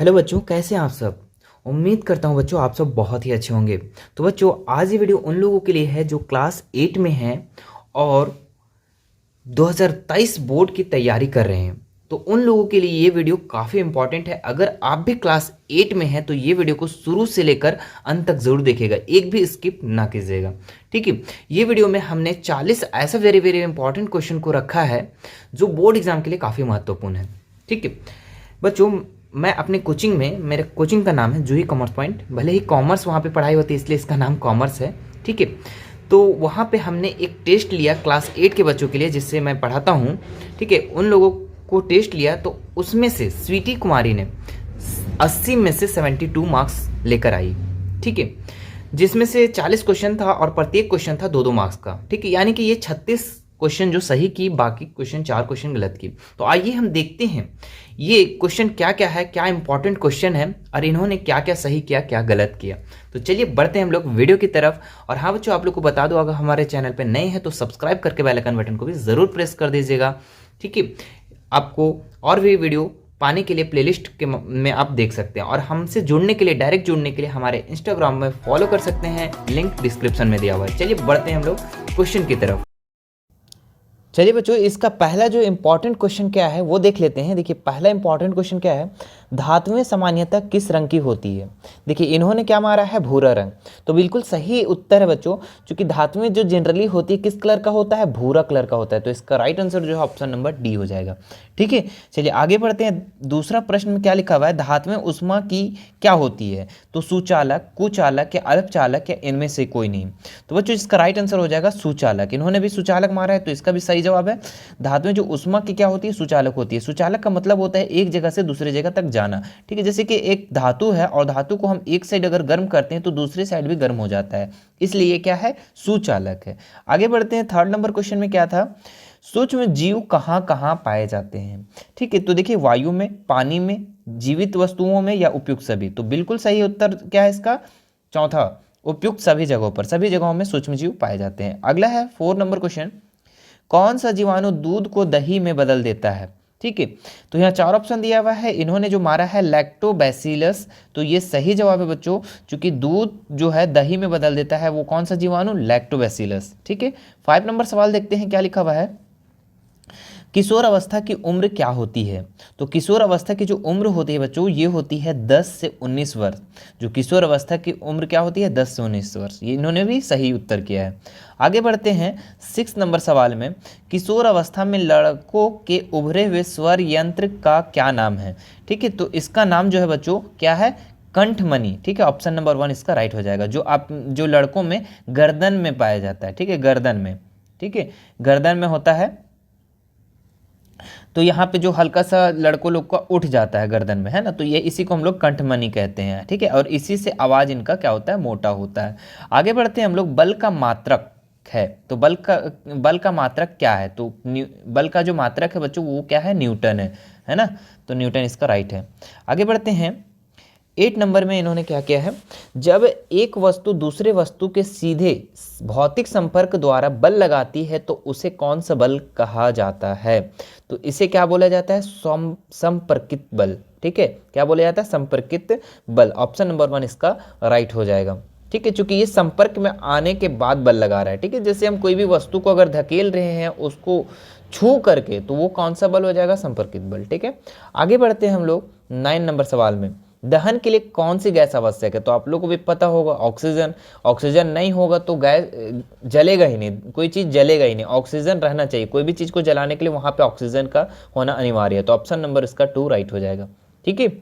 Hello बच्चों, कैसे हैं आप सब। उम्मीद करता हूं बच्चों आप सब बहुत ही अच्छे होंगे। तो बच्चों आज ये वीडियो उन लोगों के लिए है जो क्लास 8 में हैं और 2023 बोर्ड की तैयारी कर रहे हैं। तो उन लोगों के लिए ये वीडियो काफ़ी इंपॉर्टेंट है। अगर आप भी क्लास 8 में हैं तो ये वीडियो को शुरू से लेकर अंत तक जरूर देखिएगा, एक भी स्किप ना कीजिएगा। ठीक है, ये वीडियो में हमने 40 ऐसा वेरी वेरी इंपॉर्टेंट क्वेश्चन को रखा है जो बोर्ड एग्जाम के लिए काफ़ी महत्वपूर्ण है। ठीक है बच्चों, मैं अपने कोचिंग में, मेरे कोचिंग का नाम है जूही कॉमर्स पॉइंट। भले ही कॉमर्स वहाँ पे पढ़ाई होती है इसलिए इसका नाम कॉमर्स है। ठीक है, तो वहाँ पे हमने एक टेस्ट लिया क्लास 8 के बच्चों के लिए जिससे मैं पढ़ाता हूँ। ठीक है, उन लोगों को टेस्ट लिया तो उसमें से स्वीटी कुमारी ने 80 में से 72 मार्क्स लेकर आई। ठीक है, जिसमें से 40 क्वेश्चन था और प्रत्येक क्वेश्चन था 2-2 मार्क्स का। ठीक है, यानी कि ये 36 क्वेश्चन जो सही की, बाकी क्वेश्चन 4 क्वेश्चन गलत की। तो आइए हम देखते हैं ये क्वेश्चन क्या क्या है, क्या इंपॉर्टेंट क्वेश्चन है और इन्होंने क्या क्या सही किया, क्या गलत किया। तो चलिए बढ़ते हैं हम लोग वीडियो की तरफ। और हाँ बच्चों, आप लोग को बता दो, अगर हमारे चैनल पे नए हैं तो सब्सक्राइब करके बेल आइकन बटन को भी जरूर प्रेस कर दीजिएगा। ठीक है, आपको और भी वीडियो पाने के लिए प्लेलिस्ट के में आप देख सकते हैं। और हमसे जुड़ने के लिए, डायरेक्ट जुड़ने के लिए हमारे इंस्टाग्राम में फॉलो कर सकते हैं, लिंक डिस्क्रिप्शन में दिया हुआ है। चलिए बढ़ते हैं हम लोग क्वेश्चन की तरफ। चलिए बच्चों, इसका पहला जो इंपॉर्टेंट क्वेश्चन क्या है वो देख लेते हैं। देखिए पहला इंपॉर्टेंट क्वेश्चन क्या है, धातुएं सामान्यतः किस रंग की होती है। देखिए इन्होंने क्या मारा है, भूरा रंग। तो बिल्कुल सही उत्तर है बच्चों, क्योंकि धातुएं जो जनरली होती है किस कलर का होता है, भूरा कलर का होता है। तो इसका राइट आंसर जो है ऑप्शन नंबर डी हो जाएगा। ठीक है, चलिए आगे बढ़ते हैं। दूसरा प्रश्न में क्या लिखा हुआ है, धातुएं उष्मा की क्या होती है। तो सुचालक, कुचालक या अल्पचालक या इनमें से कोई नहीं। तो बच्चों इसका राइट आंसर हो जाएगा सुचालक। इन्होंने भी सुचालक मारा है तो इसका भी सही जवाब है। धातुएं जो उष्मा की क्या होती है, सुचालक होती है। सुचालक का मतलब होता है एक जगह से दूसरी जगह तक जाना। ठीक है, जैसे कि एक धातु है और धातु को हम एक साइड अगर गर्म करते हैं तो दूसरी साइड भी गर्म हो जाता है, इसलिए ये क्या है, सुचालक है। आगे बढ़ते हैं। थर्ड नंबर क्वेश्चन में क्या था, सूक्ष्म जीव कहाँ कहाँ पाए जाते हैं। ठीक है, तो देखिए वायु में, पानी में, जीवित वस्तुओं में या उपयुक्त सभी। तो बिल्कुल सही उत्तर क्या है इसका, चौथा, उपयुक्त सभी जगहों पर, सभी जगहों में सूक्ष्म जीव पाए जाते हैं। अगला है 4 नंबर क्वेश्चन, कौन सा जीवाणु दूध को दही में बदल देता है। ठीक है, तो यहाँ 4 ऑप्शन दिया हुआ है। इन्होंने जो मारा है लैक्टोबैसिलस, तो ये सही जवाब है बच्चों, क्योंकि दूध जो है दही में बदल देता है वो कौन सा जीवाणु, लैक्टोबैसिलस। ठीक है, 5 नंबर सवाल देखते हैं क्या लिखा हुआ है, किशोर अवस्था की उम्र क्या होती है। तो किशोर अवस्था की जो उम्र होती है बच्चों, ये होती है 10 से 19 वर्ष। जो किशोर अवस्था की उम्र क्या होती है, 10 से 19 वर्ष। ये इन्होंने भी सही उत्तर किया है। आगे बढ़ते हैं 6 नंबर सवाल में, किशोर अवस्था में लड़कों के उभरे हुए स्वर यंत्र का क्या नाम है। ठीक है, तो इसका नाम जो है बच्चों क्या है, कंठमणि। ठीक है, ऑप्शन नंबर 1 इसका राइट हो जाएगा। जो लड़कों में गर्दन में पाया जाता है। ठीक है, गर्दन में, ठीक है, गर्दन में होता है। तो यहाँ पे जो हल्का सा लड़कों लोग का उठ जाता है गर्दन में, है ना, तो ये इसी को हम लोग कंठमणि कहते हैं। ठीक है, और इसी से आवाज इनका क्या होता है, मोटा होता है। आगे बढ़ते हैं हम लोग, बल का मात्रक है। तो बल का मात्रक क्या है। तो बल का जो मात्रक है बच्चों वो क्या है, न्यूटन है ना। तो न्यूटन इसका राइट है। आगे बढ़ते हैं 8 नंबर में इन्होंने क्या किया है, जब एक वस्तु दूसरे वस्तु के सीधे भौतिक संपर्क द्वारा बल लगाती है तो उसे कौन सा बल कहा जाता है। तो इसे क्या बोला जाता है, संपर्कित बल। ठीक है, क्या बोला जाता है, संपर्कित बल। ऑप्शन नंबर 1 इसका राइट हो जाएगा। ठीक है, चूंकि ये संपर्क में आने के बाद बल लगा रहा है। ठीक है, जैसे हम कोई भी वस्तु को अगर धकेल रहे हैं उसको छू करके, तो वो कौन सा बल हो जाएगा, संपर्कित बल। ठीक है, आगे बढ़ते हैं हम लोग 9 नंबर सवाल में, दहन के लिए कौन सी गैस आवश्यक है। तो आप लोगों को भी पता होगा, ऑक्सीजन। ऑक्सीजन नहीं होगा तो गैस जलेगा ही नहीं, कोई चीज़ जलेगा ही नहीं। ऑक्सीजन रहना चाहिए, कोई भी चीज़ को जलाने के लिए वहाँ पे ऑक्सीजन का होना अनिवार्य है। तो ऑप्शन नंबर इसका 2 राइट हो जाएगा। ठीक है,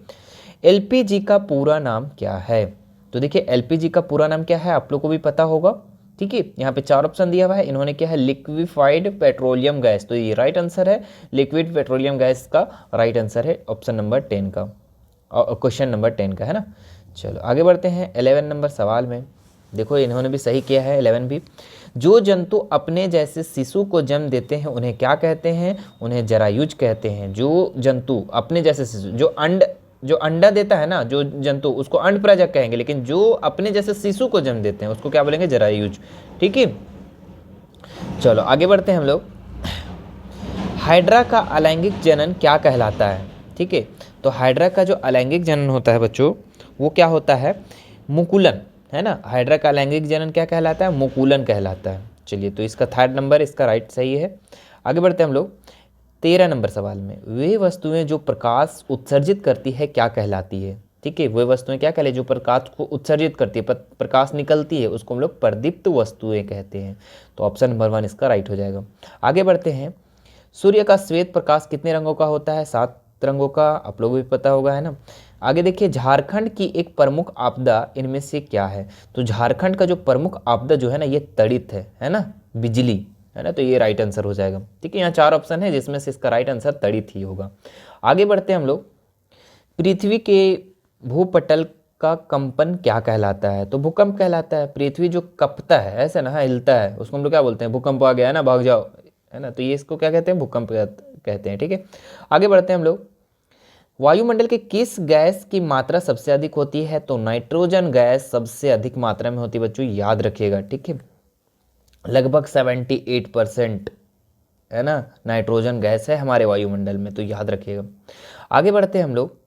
एलपीजी का पूरा नाम क्या है। तो देखिए एलपीजी का पूरा नाम क्या है, आप लोग को भी पता होगा। ठीक है, यहाँ पे 4 ऑप्शन दिया हुआ है। इन्होंने क्या है, लिक्विफाइड पेट्रोलियम गैस। तो ये राइट आंसर है, लिक्विड पेट्रोलियम गैस का राइट आंसर है ऑप्शन नंबर 10 का, क्वेश्चन नंबर 10 का, है ना। चलो आगे बढ़ते हैं 11 नंबर सवाल में। देखो इन्होंने भी सही किया है 11 भी। जो जंतु अपने जैसे शिशु को जन्म देते हैं उन्हें क्या कहते हैं, उन्हें जरायुज कहते हैं। जो जंतु अपने जैसे शिशु, जो अंडा देता है ना, जो जंतु, उसको अंडप्रजक कहेंगे, लेकिन जो अपने जैसे शिशु को जन्म देते हैं उसको क्या बोलेंगे, जरायुज। ठीक है, चलो आगे बढ़ते हैं हम लोग। हाइड्रा का अलैंगिक जनन क्या कहलाता है। ठीक है, तो हाइड्रा का जो अलैंगिक जनन होता है बच्चों वो क्या होता है, मुकुलन, है ना। हाइड्रा का अलैंगिक जनन क्या कहलाता है, मुकुलन कहलाता है। चलिए, तो इसका 3rd नंबर इसका राइट सही है। आगे बढ़ते हैं हम लोग 13 नंबर सवाल में, वे वस्तुएं जो प्रकाश उत्सर्जित करती है क्या कहलाती है। ठीक है, वे वस्तुएं क्या कहलाती है जो प्रकाश को उत्सर्जित करती है, प्रकाश निकलती है, उसको हम लोग प्रदीप्त वस्तुएं कहते हैं। तो ऑप्शन नंबर 1 इसका राइट हो जाएगा। आगे बढ़ते हैं, सूर्य का श्वेत प्रकाश कितने रंगों का होता है, 7 रंगों का, आप लोगों को भी पता होगा, है ना। आगे देखिए, झारखंड की एक प्रमुख आपदा इनमें से क्या है। तो झारखंड का जो प्रमुख आपदा जो है ना, ये तड़ित है ना, बिजली, है ना। तो ये राइट आंसर हो जाएगा। ठीक है, यहाँ 4 ऑप्शन है जिसमें से इसका राइट आंसर तड़ित ही होगा। आगे बढ़ते हैं हम लोग, पृथ्वी के भूपटल का कंपन क्या कहलाता है। तो भूकंप कहलाता है। पृथ्वी जो कपता है, ऐसे ना, हिलता है, उसको हम लोग क्या बोलते हैं, भूकंप आ गया है ना, भाग जाओ, है ना। तो ये इसको क्या कहते हैं, भूकंप कहते हैं। ठीक है, आगे बढ़ते हैं हम लोग, वायुमंडल के किस गैस की मात्रा सबसे अधिक होती है। तो नाइट्रोजन गैस सबसे अधिक मात्रा में होती है बच्चों, याद रखिएगा। ठीक है, लगभग 78% है ना, नाइट्रोजन गैस है हमारे वायुमंडल में, तो याद रखिएगा। आगे बढ़ते हैं हम लोग,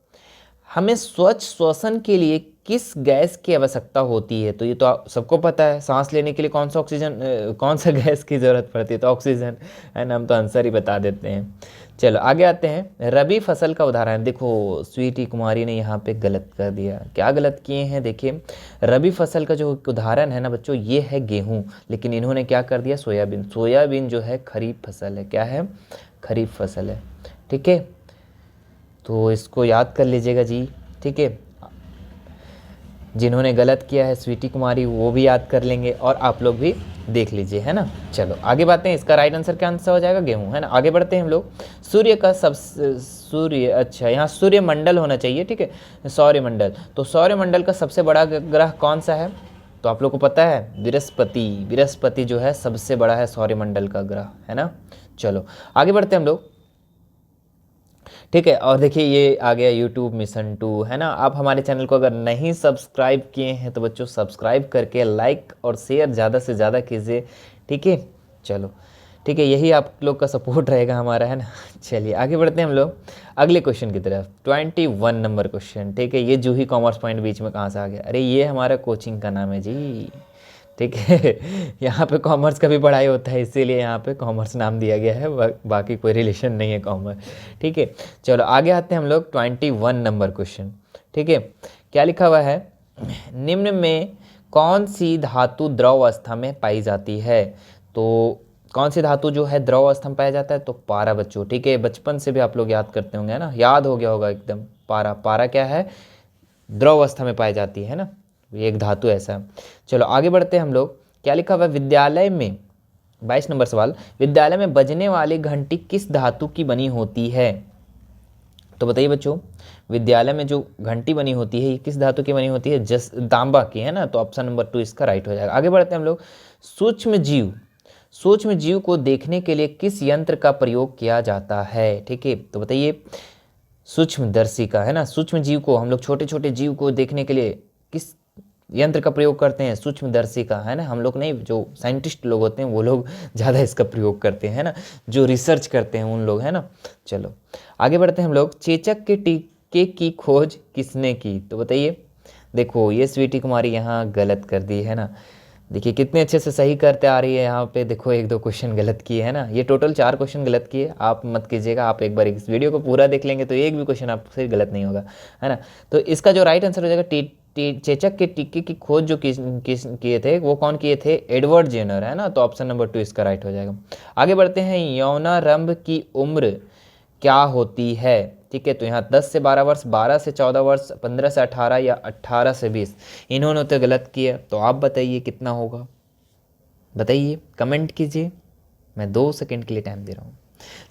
हमें स्वच्छ श्वसन के लिए किस गैस की आवश्यकता होती है। तो ये तो सबको पता है, सांस लेने के लिए कौन सा गैस की जरूरत पड़ती है, तो ऑक्सीजन, है ना। हम तो आंसर ही बता देते हैं। चलो आगे आते हैं, रबी फसल का उदाहरण। देखो स्वीटी कुमारी ने यहाँ पे गलत कर दिया, क्या गलत किए हैं, देखिए रबी फसल का जो उदाहरण है ना बच्चों, ये है गेहूँ, लेकिन इन्होंने क्या कर दिया, सोयाबीन। सोयाबीन जो है खरीफ फसल है, क्या है, खरीफ फसल है। ठीक है, तो इसको याद कर लीजिएगा जी। ठीक है, जिन्होंने गलत किया है स्वीटी कुमारी वो भी याद कर लेंगे और आप लोग भी देख लीजिए, है ना। चलो आगे बातें, इसका राइट आंसर क्या आंसर हो जाएगा, गेहूं, है ना। आगे बढ़ते हैं हम लोग, सूर्य का सूर्य, अच्छा यहाँ सूर्यमंडल होना चाहिए, ठीक है, सौरमंडल। तो सौरमंडल का सबसे बड़ा ग्रह कौन सा है। तो आप लोग को पता है बृहस्पति। बृहस्पति जो है सबसे बड़ा है सौरमंडल का ग्रह, है ना। चलो आगे बढ़ते हैं हम लोग, ठीक है। और देखिए ये आ गया यूट्यूब मिशन 2, है ना। आप हमारे चैनल को अगर नहीं सब्सक्राइब किए हैं तो बच्चों सब्सक्राइब करके लाइक और शेयर ज़्यादा से ज़्यादा कीजिए, ठीक है। चलो ठीक है, यही आप लोग का सपोर्ट रहेगा हमारा, है ना। चलिए आगे बढ़ते हैं हम लोग अगले क्वेश्चन की तरफ, 21 नंबर क्वेश्चन, ठीक है। ये जूही कॉमर्स पॉइंट बीच में कहाँ से आ गया, अरे ये हमारा कोचिंग का नाम है जी, ठीक है। यहाँ पे कॉमर्स का भी पढ़ाई होता है, इसीलिए यहाँ पे कॉमर्स नाम दिया गया है, बाकी कोई रिलेशन नहीं है कॉमर्स, ठीक है। चलो आगे आते हैं हम लोग 21 नंबर क्वेश्चन, ठीक है। क्या लिखा हुआ है, निम्न में कौन सी धातु द्रव अवस्था में पाई जाती है। तो कौन सी धातु जो है द्रव अवस्था में पाया जाता है, तो पारा बच्चों, ठीक है। बचपन से भी आप लोग याद करते होंगे, है ना, याद हो गया होगा एकदम। पारा, पारा क्या है, द्रव अवस्था में पाई जाती है ना, ये एक धातु ऐसा। चलो आगे बढ़ते हैं हम लोग, क्या लिखा हुआ है, विद्यालय में 22 नंबर सवाल, विद्यालय में बजने वाली घंटी किस धातु की बनी होती है। तो बताइए बच्चों, विद्यालय में जो घंटी बनी होती है ये किस धातु की बनी होती है, तांबा की, है ना। तो ऑप्शन नंबर 2 इसका राइट हो जाएगा। आगे बढ़ते हैं हम लोग, सूक्ष्म जीव, सूक्ष्म जीव को देखने के लिए किस यंत्र का प्रयोग किया जाता है, ठीक है। तो बताइए, सूक्ष्मदर्शी का, है ना। सूक्ष्म जीव को, हम लोग छोटे छोटे जीव को देखने के लिए किस यंत्र का प्रयोग करते हैं, सूक्ष्मदर्शी का, है ना। हम लोग नहीं, जो साइंटिस्ट लोग होते हैं वो लोग ज़्यादा इसका प्रयोग करते हैं, है ना, जो रिसर्च करते हैं उन लोग, है ना। चलो आगे बढ़ते हैं हम लोग, चेचक के टीके की खोज किसने की। तो बताइए, देखो ये स्वीटी कुमारी यहाँ गलत कर दी, है ना। देखिए कितने अच्छे से सही करते आ रही है, यहाँ पे देखो 1-2 क्वेश्चन गलत किए, है ना। ये टोटल 4 क्वेश्चन गलत किए, आप मत कीजिएगा, आप एक बार इस वीडियो को पूरा देख लेंगे तो एक भी क्वेश्चन आपसे गलत नहीं होगा, है ना। तो इसका जो राइट आंसर हो जाएगा, चेचक के टीके की खोज जो किस किए थे, वो कौन किए थे, एडवर्ड जेनर, है ना। तो ऑप्शन नंबर 2 इसका राइट हो जाएगा। आगे बढ़ते हैं, यौनारंभ की उम्र क्या होती है, ठीक है। तो यहाँ 10 से 12 वर्ष, 12 से 14 वर्ष, 15 से 18 या 18 से 20। इन्होंने तो गलत किया, तो आप बताइए कितना होगा, बताइए, कमेंट कीजिए, मैं 2 सेकंड के लिए टाइम दे रहा हूँ।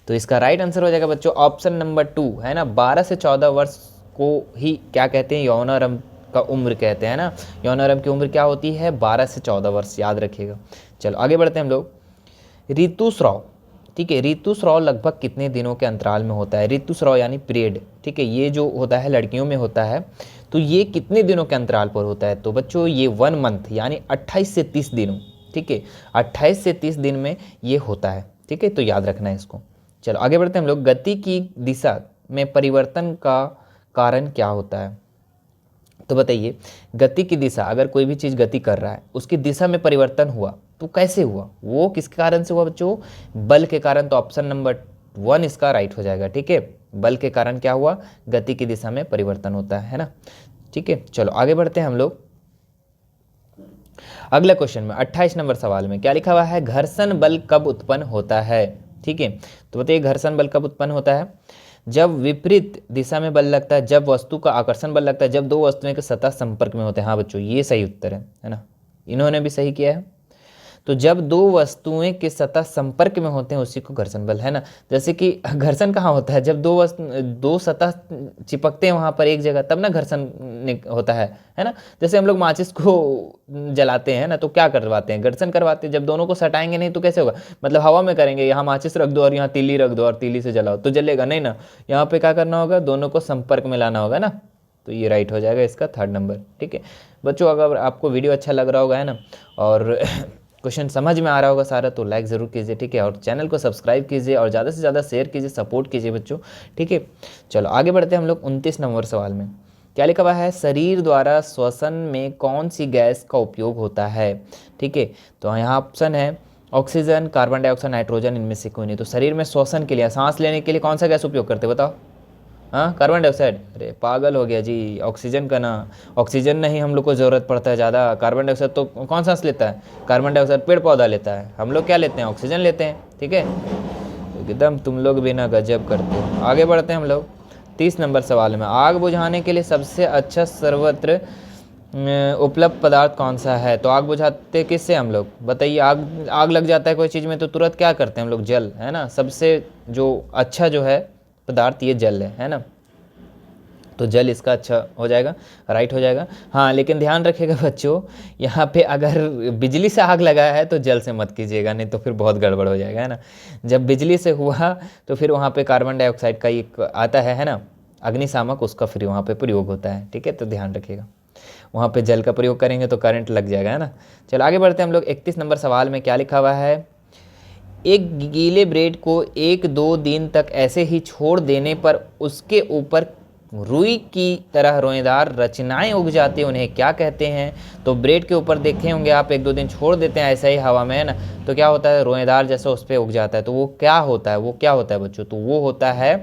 तो इसका राइट आंसर हो जाएगा बच्चों ऑप्शन नंबर 2, है ना। 12 से 14 वर्ष को ही क्या कहते हैं, यौनारंभ का उम्र कहते हैं ना। यौनारंभ की उम्र क्या होती है, 12 से 14 वर्ष, याद रखिएगा। चलो आगे बढ़ते हैं हम लोग, ऋतुस्राव, ठीक है। ऋतुस्राव लगभग कितने दिनों के अंतराल में होता है, ऋतुस्राव यानी पीरियड, ठीक है। ये जो होता है लड़कियों में होता है, तो ये कितने दिनों के अंतराल पर होता है। तो बच्चों ये 1 मंथ यानी 28 से 30 दिनों, ठीक है, 28 से 30 दिन में ये होता है, ठीक है। तो याद रखना है इसको। चलो आगे बढ़ते हैं हम लोग, गति की दिशा में परिवर्तन का कारण क्या होता है? तो बताइए, गति की दिशा, अगर कोई भी चीज़ गति कर रहा है उसकी दिशा में परिवर्तन हुआ तो कैसे हुआ, वो किसके कारण से हुआ बच्चों? बल के कारण। तो ऑप्शन नंबर 1 इसका राइट हो जाएगा। ठीक है, बल के कारण क्या हुआ? गति की दिशा में परिवर्तन होता है ना। ठीक है, चलो आगे बढ़ते हैं हम लोग। अगला क्वेश्चन में 28 नंबर सवाल में क्या लिखा हुआ है? घर्षण बल कब उत्पन्न होता है? ठीक है, तो बताइए घर्षण बल कब उत्पन्न होता है? जब विपरीत दिशा में बल लगता है, जब वस्तु का आकर्षण बल लगता है, जब दो वस्तुएं के सतह संपर्क में होते हैं। हाँ बच्चों, ये सही उत्तर है ना, इन्होंने भी सही किया है। तो जब दो वस्तुएं के सतह संपर्क में होते हैं उसी को घर्षण बल है ना। जैसे कि घर्षण कहाँ होता है? जब दो सतह चिपकते हैं वहां पर एक जगह, तब ना घर्षण होता है ना। जैसे हम लोग माचिस को जलाते हैं ना, तो क्या करवाते हैं? घर्षण करवाते हैं। जब दोनों को सटाएंगे नहीं तो कैसे होगा? मतलब हवा में करेंगे, यहाँ माचिस रख दो और यहाँ तीली रख दो और तीली से जलाओ तो जलेगा नहीं ना। यहाँ पे क्या करना होगा? दोनों को संपर्क में लाना होगा ना। तो ये राइट हो जाएगा इसका 3rd नंबर। ठीक है बच्चों, अगर आपको वीडियो अच्छा लग रहा होगा है ना, और क्वेश्चन समझ में आ रहा होगा सारा, तो लाइक ज़रूर कीजिए। ठीक है, और चैनल को सब्सक्राइब कीजिए और ज़्यादा से ज़्यादा शेयर कीजिए, सपोर्ट कीजिए बच्चों। ठीक है, चलो आगे बढ़ते हैं हम लोग 29 नंबर सवाल में। क्या लिखा हुआ है? शरीर द्वारा श्वसन में कौन सी गैस का उपयोग होता है? ठीक है, तो यहाँ ऑप्शन है ऑक्सीजन, कार्बन डाइऑक्साइड, नाइट्रोजन, इनमें से कोई नहीं। तो शरीर में श्वसन के लिए, सांस लेने के लिए कौन सा गैस उपयोग करते हैं बताओ? हाँ, कार्बन डाइऑक्साइड। अरे पागल हो गया जी, ऑक्सीजन का ना। ऑक्सीजन नहीं हम लोग को ज़रूरत पड़ता है ज़्यादा। कार्बन डाइऑक्साइड तो कौन सांस लेता है? कार्बन डाइऑक्साइड पेड़ पौधा लेता है, हम लोग क्या लेते हैं? ऑक्सीजन लेते हैं। ठीक है, एकदम तुम लोग भी ना गजब करते हो। आगे बढ़ते हैं हम लोग 30 नंबर सवाल में। आग बुझाने के लिए सबसे अच्छा सर्वत्र उपलब्ध पदार्थ कौन सा है? तो आग बुझाते किससे हम लोग? बताइए, आग लग जाता है कोई चीज़ में तो तुरंत क्या करते हैं हम लोग? जल, है ना। सबसे जो अच्छा जो है पदार्थ ये जल है ना। तो जल इसका अच्छा हो जाएगा, राइट हो जाएगा। हाँ, लेकिन ध्यान रखिएगा बच्चों, यहाँ पे अगर बिजली से आग लगाया है तो जल से मत कीजिएगा, नहीं तो फिर बहुत गड़बड़ हो जाएगा, है ना। जब बिजली से हुआ तो फिर वहाँ पे कार्बन डाइऑक्साइड का एक आता है ना, अग्निशामक, उसका फिर वहाँ पे प्रयोग होता है। ठीक है, तो ध्यान रखिएगा, वहाँ पे जल का प्रयोग करेंगे तो करंट लग जाएगा, है ना। चलो आगे बढ़ते हैं हम लोग 31 नंबर सवाल में। क्या लिखा हुआ है? एक गीले ब्रेड को 1-2 दिन तक ऐसे ही छोड़ देने पर उसके ऊपर रुई की तरह रोएदार रचनाएं उग जाती हैं, उन्हें क्या कहते हैं? तो ब्रेड के ऊपर देखे होंगे आप, 1-2 दिन छोड़ देते हैं ऐसा ही हवा में, है ना, तो क्या होता है? रोएदार जैसा उस पर उग जाता है। तो वो क्या होता है? वो क्या होता है बच्चों? तो वो होता है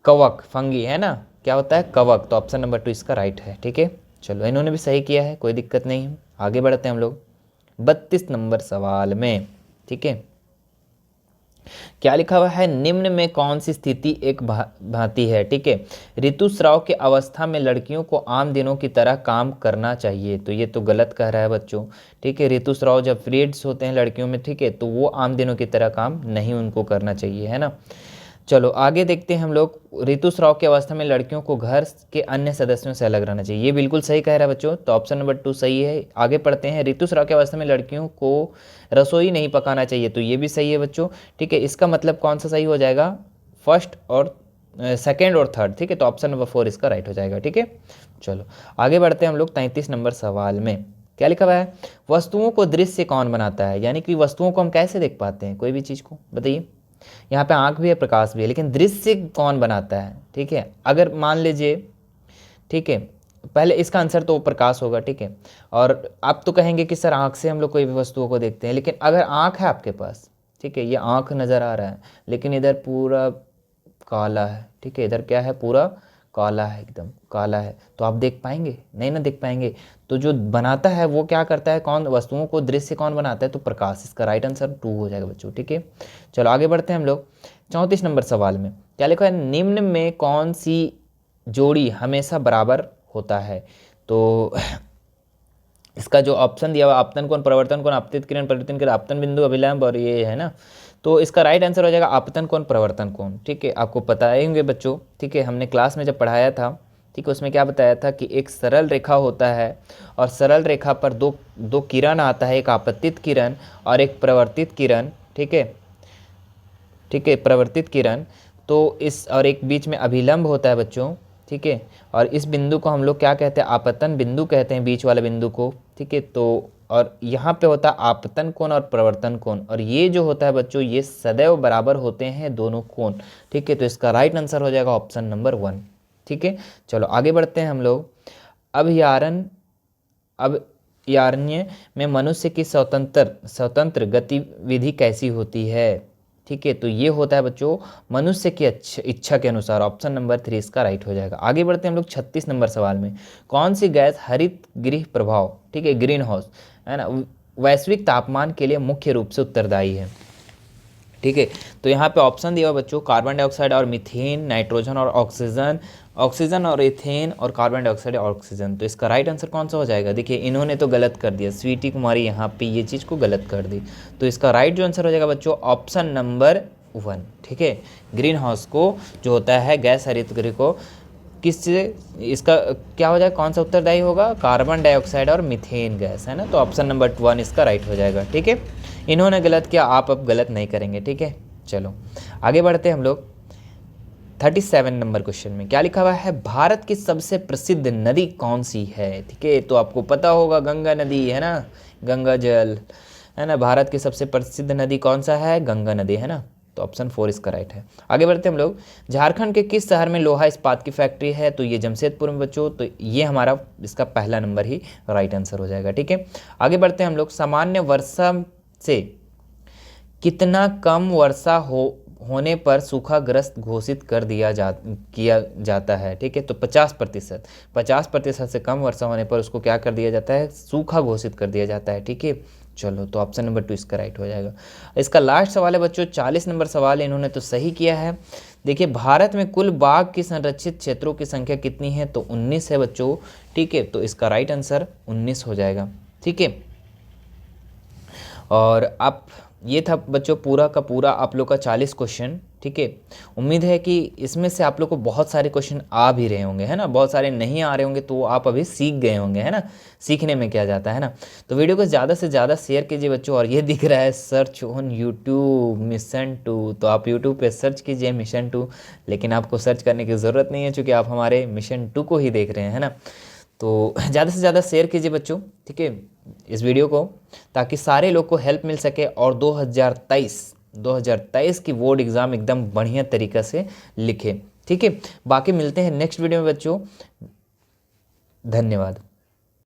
कवक, फंगी, है ना। क्या होता है? कवक। तो ऑप्शन नंबर 2 इसका राइट है। ठीक है, चलो इन्होंने भी सही किया है, कोई दिक्कत नहीं है। आगे बढ़ते हैं हम लोग 32 नंबर सवाल में। ठीक है, क्या लिखा हुआ है? निम्न में कौन सी स्थिति एक भांति है? ठीक है, ऋतुस्राव की अवस्था में लड़कियों को आम दिनों की तरह काम करना चाहिए। तो ये तो गलत कह रहा है बच्चों। ठीक है, ऋतुस्राव जब पीरियड्स होते हैं लड़कियों में, ठीक है, तो वो आम दिनों की तरह काम नहीं उनको करना चाहिए, है ना। चलो आगे देखते हैं हम लोग। ऋतुस्राव की अवस्था में लड़कियों को घर के अन्य सदस्यों से अलग रहना चाहिए, ये बिल्कुल सही कह रहा है बच्चों। तो ऑप्शन नंबर 2 सही है। आगे पढ़ते हैं। ऋतुस्राव की अवस्था में लड़कियों को रसोई नहीं पकाना चाहिए, तो ये भी सही है बच्चों। ठीक है, इसका मतलब कौन सा सही हो जाएगा? फर्स्ट और सेकेंड और थर्ड। ठीक है, तो ऑप्शन नंबर 4 इसका राइट हो जाएगा। ठीक है, चलो आगे बढ़ते हैं हम लोग 33 नंबर सवाल में। क्या लिखा हुआ है? वस्तुओं को दृश्य कौन बनाता है? यानी कि वस्तुओं को हम कैसे देख पाते हैं, कोई भी चीज़ को, बताइए। यहाँ पे आंख भी है, प्रकाश भी है, लेकिन दृश्य कौन बनाता है? ठीक है, अगर मान लीजिए, ठीक है, पहले इसका आंसर तो प्रकाश होगा। ठीक है, और आप तो कहेंगे कि सर आंख से हम लोग कोई भी वस्तुओं को देखते हैं, लेकिन अगर आंख है आपके पास, ठीक है, ये आंख नज़र आ रहा है, लेकिन इधर पूरा काला है। ठीक है, इधर क्या है? पूरा काला है, एकदम काला है, तो आप देख पाएंगे? नहीं ना देख पाएंगे। तो जो बनाता है वो क्या करता है? कौन? वस्तुओं को दृश्य कौन बनाता है? तो प्रकाश। इसका राइट आंसर 2 हो जाएगा बच्चों। ठीक है, चलो आगे बढ़ते हैं हम लोग 34 नंबर सवाल में। क्या लिखा है? निम्न में कौन सी जोड़ी हमेशा बराबर होता है? तो इसका जो ऑप्शन दिया हुआ, आपतन कोण, प्रवर्तन कोण, आपतित किरण, परिवर्तन किरण, आपतन बिंदु, अभिलंब, और ये है ना, तो इसका राइट आंसर हो जाएगा आपतन कोण, प्रवर्तन कोण। ठीक है, आपको पता ही होंगे बच्चों। ठीक है, हमने क्लास में जब पढ़ाया था, ठीक है, उसमें क्या बताया था कि एक सरल रेखा होता है और सरल रेखा पर दो किरण आता है, एक आपतित किरण और एक प्रवर्तित किरण। ठीक है, ठीक है, प्रवर्तित किरण। तो इस और एक बीच में अभिलंब होता है बच्चों। ठीक है, और इस बिंदु को हम लोग क्या कहते हैं? आपतन बिंदु कहते हैं, बीच वाले बिंदु को। ठीक है, तो और यहाँ पे होता है आपतन कोण और प्रवर्तन कोण, और ये जो होता है बच्चों, ये सदैव बराबर होते हैं दोनों कोण। ठीक है, तो इसका राइट आंसर हो जाएगा ऑप्शन नंबर 1। ठीक है, चलो आगे बढ़ते हैं हम लोग। अभयारण्य में मनुष्य की स्वतंत्र गतिविधि कैसी होती है? ठीक है, तो ये होता है बच्चों मनुष्य की इच्छा के अनुसार। ऑप्शन नंबर 3 इसका राइट हो जाएगा। आगे बढ़ते हैं हम लोग 36 नंबर सवाल में। कौन सी गैस हरित गृह प्रभाव, ठीक है, ग्रीन हाउस है ना, वैश्विक तापमान के लिए मुख्य रूप से उत्तरदायी है? ठीक है, तो यहाँ पे ऑप्शन दिया हुआ बच्चों, कार्बन डाइऑक्साइड और मीथेन, नाइट्रोजन और ऑक्सीजन और इथेन और कार्बन डाइऑक्साइड और ऑक्सीजन। तो इसका राइट आंसर कौन सा हो जाएगा? देखिए इन्होंने तो गलत कर दिया, स्वीटी कुमारी यहाँ पे ये चीज़ को गलत कर दी। तो इसका राइट जो आंसर हो जाएगा बच्चों ऑप्शन नंबर 1। ठीक है, ग्रीन हाउस को जो होता है गैस हरित गृह को किससे, इसका क्या हो जाएगा, कौन सा उत्तरदायी होगा? कार्बन डाइऑक्साइड और मीथेन गैस, है ना। तो ऑप्शन नंबर 1 इसका राइट हो जाएगा। ठीक है, इन्होंने गलत किया, आप अब गलत नहीं करेंगे। ठीक है, चलो आगे बढ़ते हैं हम लोग 37 नंबर क्वेश्चन में। क्या लिखा हुआ है? भारत की सबसे प्रसिद्ध नदी कौन सी है? ठीक है, तो आपको पता होगा गंगा नदी, है ना, गंगा जल, है ना। भारत की सबसे प्रसिद्ध नदी कौन सा है? गंगा नदी, है ना। तो ऑप्शन 4 इसका राइट है। आगे बढ़ते हैं हम लोग। झारखंड के किस शहर में लोहा इस्पात की फैक्ट्री है? तो ये जमशेदपुर में बच्चों। तो ये हमारा इसका पहला नंबर ही राइट आंसर हो जाएगा। ठीक है, आगे बढ़ते हैं हम लोग। सामान्य वर्षा से कितना कम वर्षा होने पर सूखाग्रस्त घोषित किया जाता है? ठीक है, तो 50%। 50% से कम वर्षा होने पर उसको क्या कर दिया जाता है? सूखा घोषित कर दिया जाता है। ठीक है, चलो तो ऑप्शन नंबर 2 इसका राइट हो जाएगा। इसका लास्ट सवाल है बच्चों 40 नंबर सवाल, इन्होंने तो सही किया है। देखिए भारत में कुल बाघ की संरक्षित क्षेत्रों की संख्या कितनी है? तो 19 है बच्चों। ठीक है, तो इसका राइट आंसर 19 हो जाएगा। ठीक है, और आप ये था बच्चों पूरा का पूरा आप लोग का 40 क्वेश्चन। ठीक है, उम्मीद है कि इसमें से आप लोग को बहुत सारे क्वेश्चन आ भी रहे होंगे, है ना। बहुत सारे नहीं आ रहे होंगे तो आप अभी सीख गए होंगे, है ना। सीखने में क्या जाता है ना। तो वीडियो को ज़्यादा से ज़्यादा शेयर कीजिए बच्चों। और ये दिख रहा है सर्च ऑन यूट्यूब मिशन 2, तो आप यूट्यूब पे सर्च कीजिए मिशन 2। लेकिन आपको सर्च करने की ज़रूरत नहीं है क्योंकि आप हमारे मिशन 2 को ही देख रहे हैं, है ना। तो ज़्यादा से ज़्यादा शेयर कीजिए बच्चों, ठीक है, इस वीडियो को, ताकि सारे लोग को हेल्प मिल सके और 2023 की बोर्ड एग्ज़ाम एकदम बढ़िया तरीक़ा से लिखे। ठीक है, बाकी मिलते हैं नेक्स्ट वीडियो में बच्चों। धन्यवाद।